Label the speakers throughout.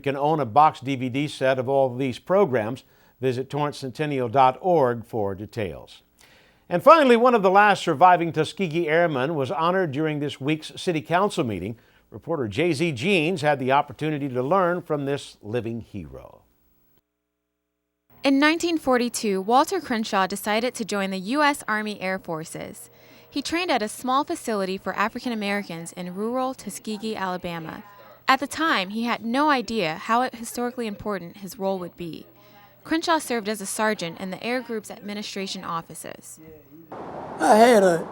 Speaker 1: can own a box DVD set of all of these programs. Visit torrancecentennial.org for details. And finally, one of the last surviving Tuskegee Airmen was honored during this week's City Council meeting. Reporter J.Z. Jeans had the opportunity to learn from this living hero.
Speaker 2: In 1942, Walter Crenshaw decided to join the U.S. Army Air Forces. He trained at a small facility for African Americans in rural Tuskegee, Alabama. At the time, he had no idea how historically important his role would be. Crenshaw served as a sergeant in the Air Group's administration offices.
Speaker 3: I had a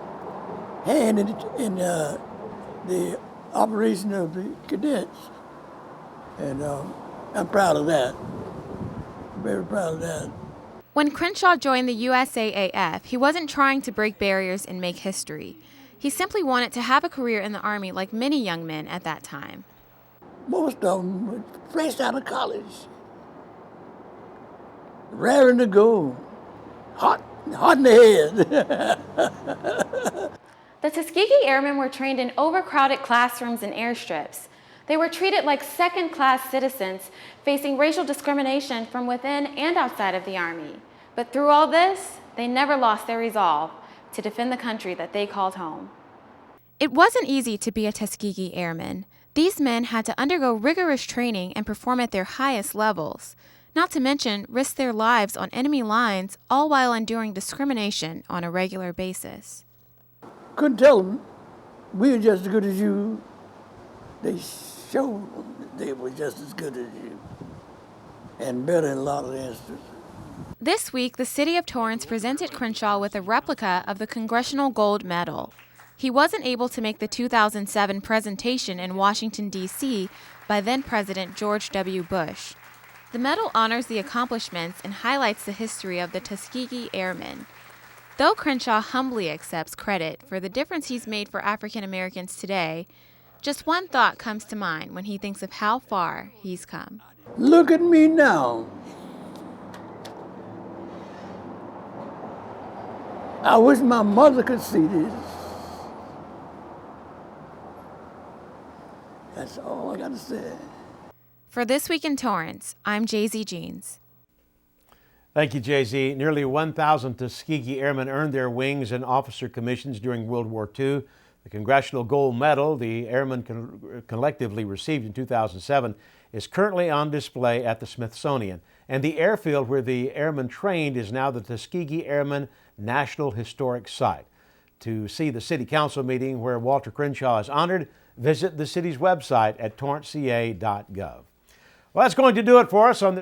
Speaker 3: hand in the operation of the cadets, and I'm proud of that. Very proud of that.
Speaker 2: When Crenshaw joined the USAAF, he wasn't trying to break barriers and make history. He simply wanted to have a career in the Army like many young men at that time.
Speaker 3: Most of them were fresh out of college, raring to go, hot in the head.
Speaker 2: The Tuskegee Airmen were trained in overcrowded classrooms and airstrips. They were treated like second-class citizens, facing racial discrimination from within and outside of the Army. But through all this, they never lost their resolve to defend the country that they called home. It wasn't easy to be a Tuskegee Airman. These men had to undergo rigorous training and perform at their highest levels, not to mention risk their lives on enemy lines, all while enduring discrimination on a regular basis.
Speaker 3: Couldn't tell them we were just as good as you. They showed they were just as good as you, and better in a lot of instances.
Speaker 2: This week, the city of Torrance presented Crenshaw with a replica of the Congressional Gold Medal. He wasn't able to make the 2007 presentation in Washington, D.C. by then-President George W. Bush. The medal honors the accomplishments and highlights the history of the Tuskegee Airmen. Though Crenshaw humbly accepts credit for the difference he's made for African Americans today, just one thought comes to mind when he thinks of how far he's come.
Speaker 3: Look at me now. I wish my mother could see this. That's all I got to say.
Speaker 2: For This Week in Torrance, I'm J.Z. Jeans.
Speaker 1: Thank you, Jay-Z. Nearly 1,000 Tuskegee Airmen earned their wings and officer commissions during World War II. The Congressional Gold Medal the airmen collectively received in 2007 is currently on display at the Smithsonian. And the airfield where the airmen trained is now the Tuskegee Airman National Historic Site. To see the City Council meeting where Walter Crenshaw is honored, visit the city's website at torranceca.gov. Well, that's going to do it for us on the